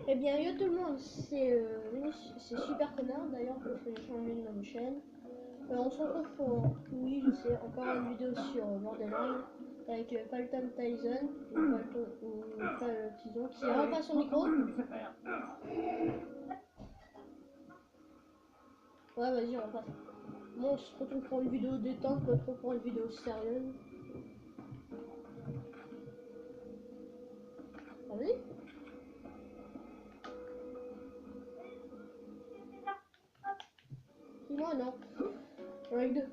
Eh bien, yo tout le monde, c'est Super Connard d'ailleurs parce que j'ai changé de nom de chaîne. On se retrouve pour, oui, je sais, encore une vidéo sur Borderlands avec Falcon Tyson ou Tyson qui rend pas son micro. Ouais, vas-y, on repasse. Bon, on se retrouve pour une vidéo détente, pas trop pour une vidéo sérieuse. Ah, vas-y. Dis-moi, non. Avec deux.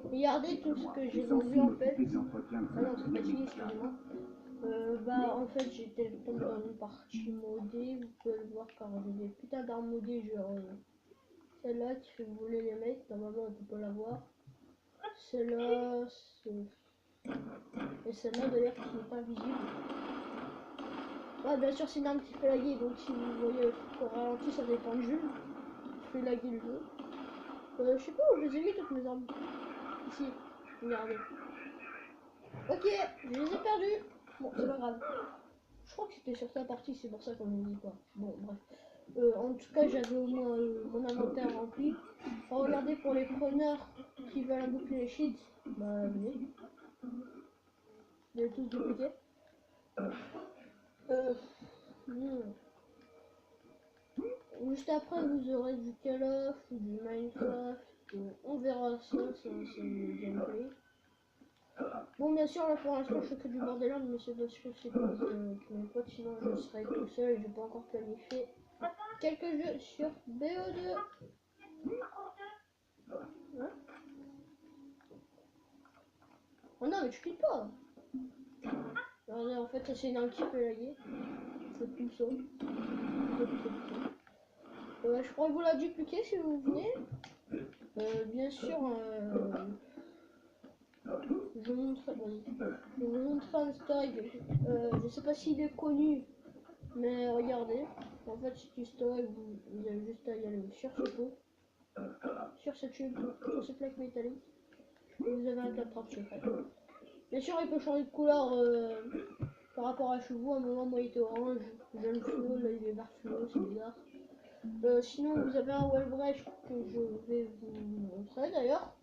Regardez tout ce que j'ai vendu en fait. Ah non, c'est pas fini, excusez-moi. Bah en fait j'étais tombé dans une partie modée, vous pouvez le voir car j'ai des putains d'armes modées genre celle-là qui fait voler les mecs, normalement on peut pas la voir. Celle-là, et celle-là d'ailleurs qui est invisible. Ouais bien sûr c'est une arme qui fait laguer, donc si vous voyez au ralenti ça dépend de Jules, qui fait laguer le jeu. Je sais pas où je les ai mis toutes mes armes. Ici, regardez. Ok, je les ai perdues. Bon c'est pas grave. Je crois que c'était sur sa partie, c'est pour ça qu'on ne dit pas. Bon, bref. En tout cas, j'avais au moins mon inventaire rempli. Regardez pour les preneurs qui veulent un bouclier shit. Bah, venez. Vous allez tous dupliquer. Juste après, vous aurez du Call of ou du Minecraft. On verra ça, c'est le gameplay. Bon, bien sûr, là pour l'instant, je fais que du Borderlands, mais c'est parce que c'est avec mes potes, sinon je serais tout seul et j'ai pas encore planifié quelques jeux sur BO2. Hein? Oh non, mais tu cliques pas. Regardez, en fait, ça c'est une arme qui peut laguer. Faites tout ça. Je pourrais vous la dupliquer si vous venez. Bien sûr, je vous montre un style. Je sais pas s'il est connu, mais regardez. En fait, c'est du style, vous avez juste à y aller sur ce pot, sur ce tube, sur ce plaque métallique. Vous avez un clap-trap secret. Bien sûr, il peut changer de couleur par rapport à chez vous. À un moment, moi, il était orange, jaune fluo, là, il est vert fluo, c'est bizarre. Sinon, vous avez un wallbreak que je vais vous montrer d'ailleurs.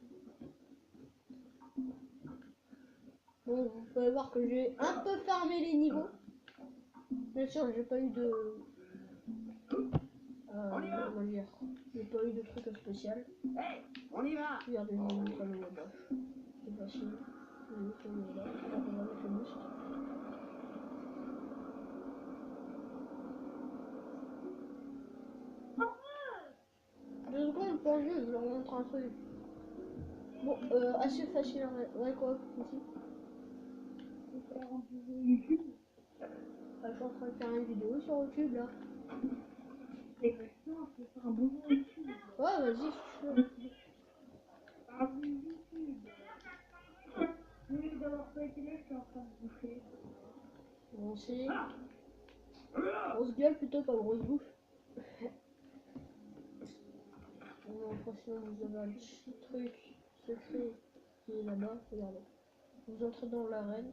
Bon, vous pouvez voir que j'ai un peu farmé les niveaux. Bien sûr, j'ai pas eu de... comment dire, j'ai pas eu de truc spécial. Hey, on y va. Regardez, je vous montre le wallbreak. C'est facile. Je vous montre le wallbreak. On va mettre le boost. Deux secondes pour le jeu, je vous montre un truc. Bon, assez facile à... Ouais, quoi, ici. Je suis en train de faire une vidéo sur YouTube, là. Et maintenant, je vais faire un bonjour YouTube. Ouais, vas-y, si tu veux. Ah oui, YouTube. Oui, d'avoir pas été là, je suis en train de bouffer. Bon, c'est... Grosse gueule plutôt, pas grosse bouffe. Bon, après, sinon, vous avez un petit truc secret qui est là-bas, regardez. Vous entrez dans l'arène.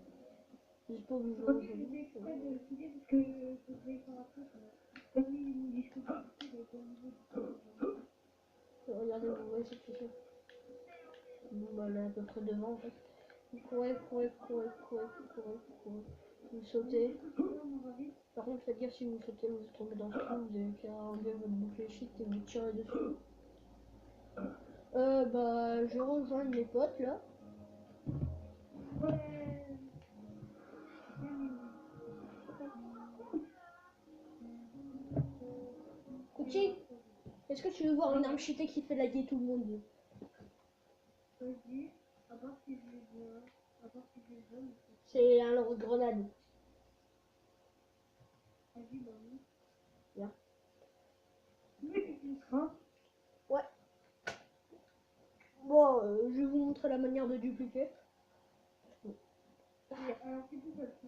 Je sais pas où vous Comme je faisais exprès de filer parce que je faisais faire un truc. Comme il me dit que je vais être au niveau du... regardez, vous voyez cette fissure. Bon, bah, elle est à peu près devant, en fait. Vous courez. Vous sautez. Par contre, faites gaffe si vous sautez, vous tombez dans ce trou, vous avez qu'à enlever votre bouclier shit et vous tirez dessus. Bah, je rejoins mes potes là. Couti, est-ce que tu veux voir une arme cheatée qui fait laguer tout le monde? Vas-y, à part si je les vois. À part si je les vois. C'est un lance-grenade. Vas-y, bah oui. Bien. Oui, tu seras. Ouais. Bon, je vais vous montrer la manière de dupliquer. Alors, c'est tout parce que...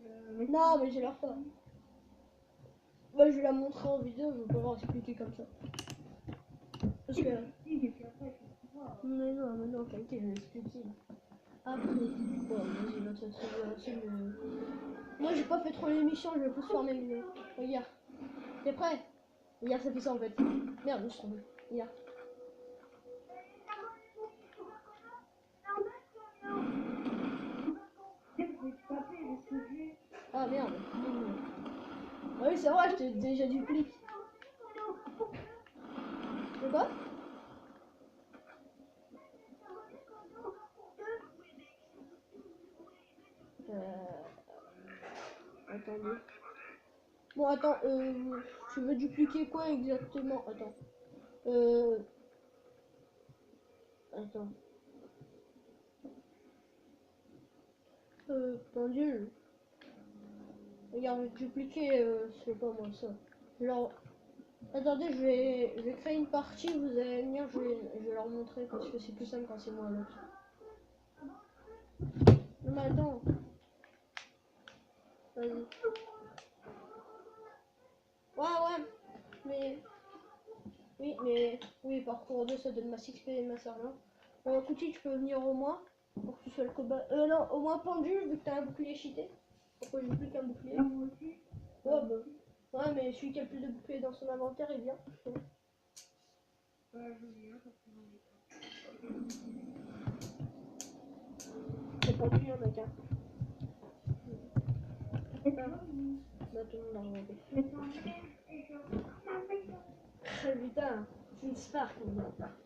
Non, mais j'ai l'air pas. Bah, je vais la montrer en vidéo, je vais pas leur expliquer comme ça. Parce que... Si, mais puis après, tu vois. Mais non, qualité, je vais l'expliquer. après. Bon, vas-y, là, ça va lancer le... Moi, j'ai pas fait trop l'émission, je vais plus faire mes vidéos. Regarde. T'es prêt? Regarde, ça fait ça en fait. Merde, je me suis trompé. Regarde. Ah merde. Ah oui, c'est vrai, je t'ai déjà dupliqué. C'est quoi? Attendez. Bon, attends, tu veux dupliquer quoi exactement? Attends. Attends. Pendule. Regarde, je vais dupliquer, je sais pas moi, ça. Genre, attendez, je vais créer une partie, vous allez venir, je vais leur montrer parce que c'est plus simple quand c'est moi l'autre. Non mais attends. Vas-y. Ouais, mais... Oui, mais... Oui, parcours 2, ça donne ma 6P et ma sergent. Coutil, tu peux venir au moins, pour que tu sois le combat. Non, au moins pendule, vu que t'as un bouclier cheaté. Pourquoi j'ai plus qu'un bouclier? Ouais, bah... Ouais, mais celui qui a le plus de boucliers dans son inventaire est bien. C'est pas lui, mec, hein. Bah, tout le monde a remonté. Putain, c'est une spark, mon gars.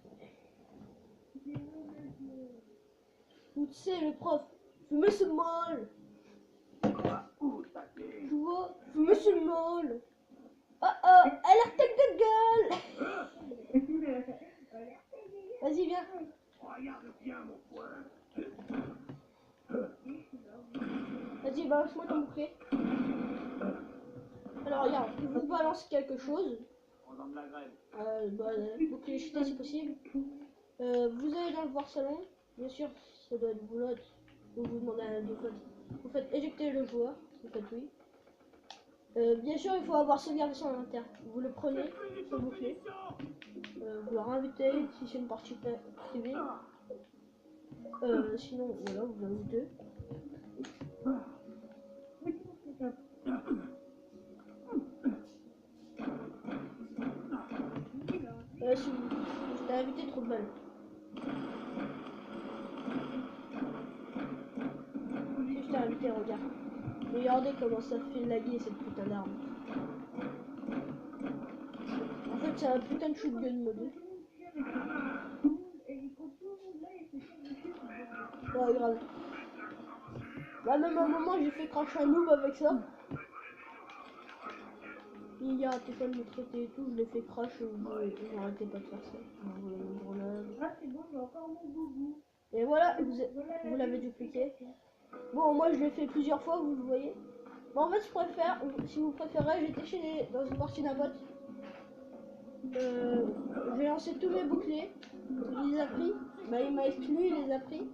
Ou tu sais, le prof, fumer c'est mal. Tu vois, fumer c'est mal. Oh, alerte de gueule. Vas-y, viens. Regarde bien mon poing. Vas-y, balance-moi ton bouclier. Alors, regarde, je vous balance quelque chose. Bouclier chuté si possible. Vous allez dans le voir salon. Bien sûr, ça doit être vous l'autre. Vous vous demandez à deux fois. Vous faites éjecter le joueur. Vous faites oui. Bien sûr, il faut avoir sauvegardé son inventaire. Vous le prenez, son bouclier. Vous le réinvitez si c'est une partie privée. Sinon, voilà, vous l'invitez. Si je t'ai invité, trop de mal. Si je t'ai invité, regarde. Regardez comment ça fait laguer cette putain d'arme. En fait, c'est un putain de shotgun mode. Ouais, grave. Là, même à un moment, j'ai fait crash un noob avec ça. Il y a un téléphone de traité et tout, je l'ai fait crash, j'arrêtais pas de faire ça. Et voilà, vous l'avez dupliqué. Bon, moi je l'ai fait plusieurs fois, vous le voyez. Bon, en fait, je préfère, si vous préférez, j'étais dans une partie d'un bot. J'ai lancé tous mes boucliers, il les a pris. Bah, il m'a exclu, il les a pris.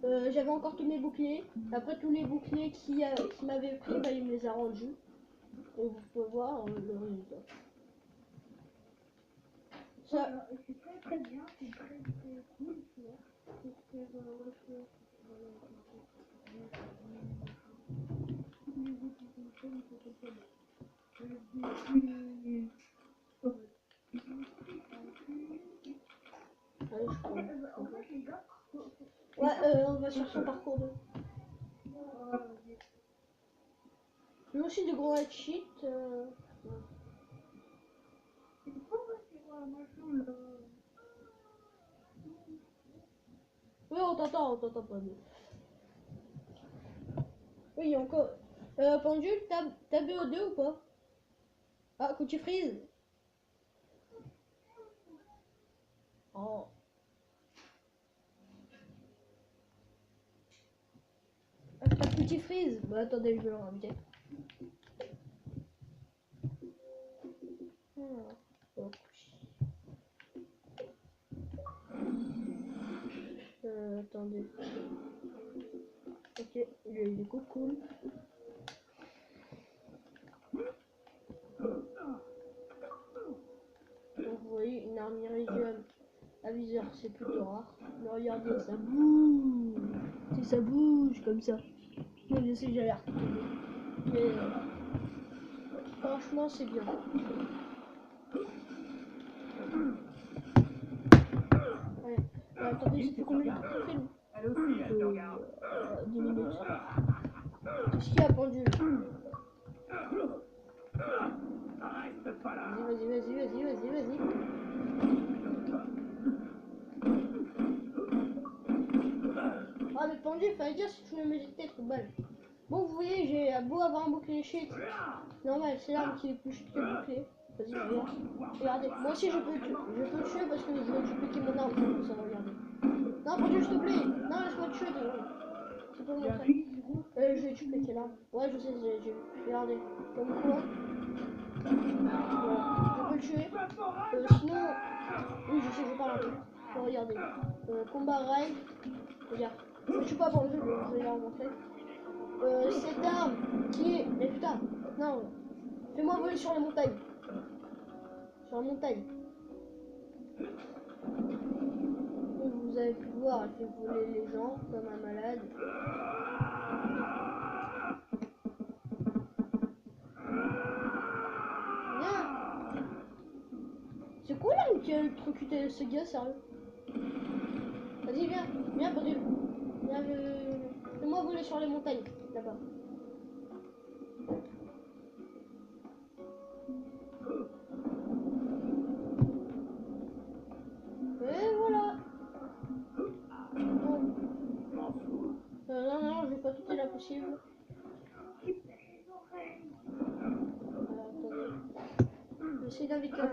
J'avais encore tous mes boucliers. Après, tous les boucliers qui m'avaient pris, bah, il me les a rendus. Et vous pouvez voir le résultat. Ça... C'est très bien, c'est très cool, tu vois. Allez, je prends. Ouais, on va sur son parcours 2. J'ai aussi de gros cheats. Oui, on t'entend pas. Oui, encore. Pendule, t'as BO2 ou pas? Ah, coup tu freeze. Oh. Ah, t'as petit freeze. Bah attendez, je vais le ramener. Oh. Attendez. Ok, il a eu des coups cool. Donc vous voyez, une arme irrégulière à viseur, c'est plutôt rare. Mais regardez, ça bouge. Si ça bouge comme ça. Même je sais que j'ai l'air. Mais franchement, c'est bien. Ouais. Attendez, ça fait combien de temps qu'on filme? 10 minutes. Qu'est-ce qu'il y a, pendule? Reste pas là. Vas-y. Ah, mais pendule, fallait dire si tu me mets des têtes, balle. Bon, vous voyez, j'ai beau avoir un bouclier shit. Normal, c'est l'arme qui est plus chute que le bouclier. Vas-y, regarde. Regardez, moi aussi je peux le tuer parce que je vais dupliquer mon arme. Ça va, regardez. Non, pendule, s'il te plaît. Non, laisse-moi te tuer. C'est pour montrer. Je vais dupliquer l'arme. Ouais, je sais, j'ai vu. Regardez. Comme quoi. Voilà. Je peux le tuer. Sinon. Oui, je sais, je parle un peu. Bon, regardez. Combat rail. Regarde. Je tue pas pendule, je vais leur montrer. Cette arme qui est. Mais putain, non. Fais-moi voler sur la montagne. Sur la montagne. Et vous avez pu voir, elle fait voler les gens comme un malade. Viens. C'est quoi l'arme qui a électrocuté ce gars, sérieux? Vas-y, viens. Viens, pendule. Viens, fais-moi voler sur les montagnes, là-bas. Et voilà. Bon. Non, je vais pas quitter la possible. Attendez. J'essaie d'inviter un peu.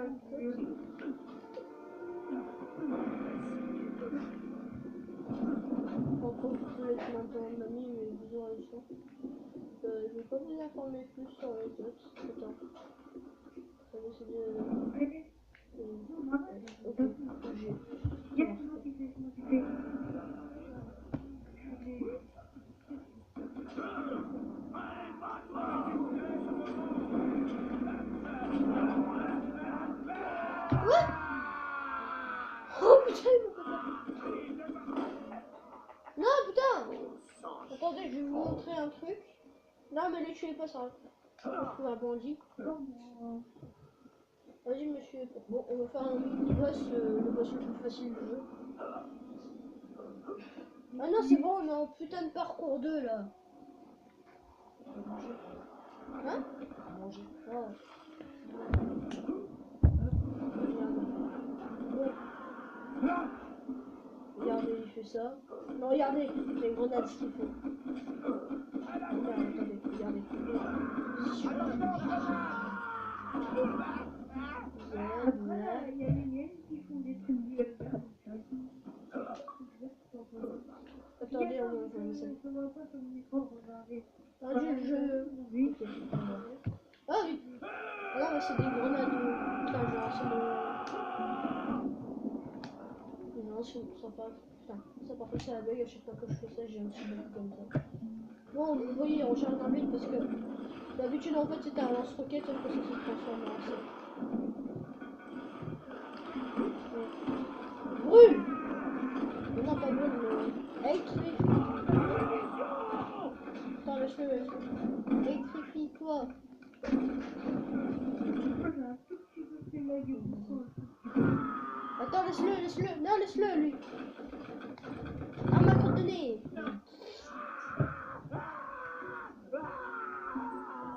On profite de l'être maintenant de mamie, mais vous aurez le son. Je vais pas vous informer plus sur les autres. Attends. Je vais essayer de... Ok, What? Oh putain, il m'a fait ça. Non, putain. Attendez, je vais vous montrer un truc. Non, mais les tuez pas, ça. Je trouve un bandit. Vas-y, monsieur. Bon, on va faire un mini-boss, le boss le plus facile du jeu. Ah non, c'est bon, on est en putain de parcours 2 là. Hein? Oh. Bon. Regardez, il fait ça. Non, regardez, c'est une grenade ce qu'il fait. Regardez. Il y a les miennes qui font des trucs du Attendez, on va ça. Je vois pas ton micro, regardez. Ah, oui. Okay. Ah oui. Ah non, mais c'est des grenades. Putain, genre, c'est non, c'est sympa. Putain, ça par contre, c'est la bug. À chaque fois que je fais ça, j'ai un petit bug comme ça. Bon, vous voyez, on charge un vite parce que d'habitude, en fait, c'était un lance-roquette, sauf que ça se transforme en ça. Brûle! Non, pas brûle, mais électrifie. Attends, laisse-le. Électrifie-toi. Attends, laisse-le. Non, laisse-le, lui. Ah, m'a coordonné.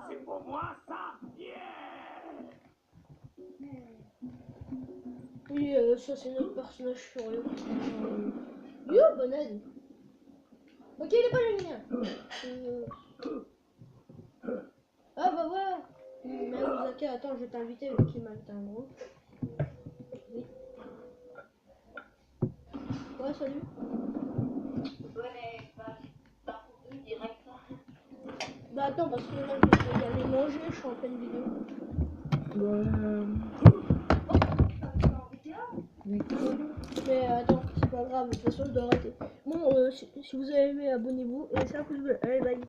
C'est pour moi, ça. Yeah. Oui, ça, c'est notre personnage furieux. Yo, bonade. Ok, il est pas le mien. Ah, bah voilà. Mais Osaka, attends, je vais t'inviter vu qu'il m'a invité un gros. Oui. Ouais, salut. Bah attends, parce que là, je vais aller manger, je suis en pleine vidéo. Mais attends, c'est pas grave, de toute façon, je dois arrêter. Bon, si vous avez aimé, abonnez-vous et laissez un pouce bleu. Allez, bye.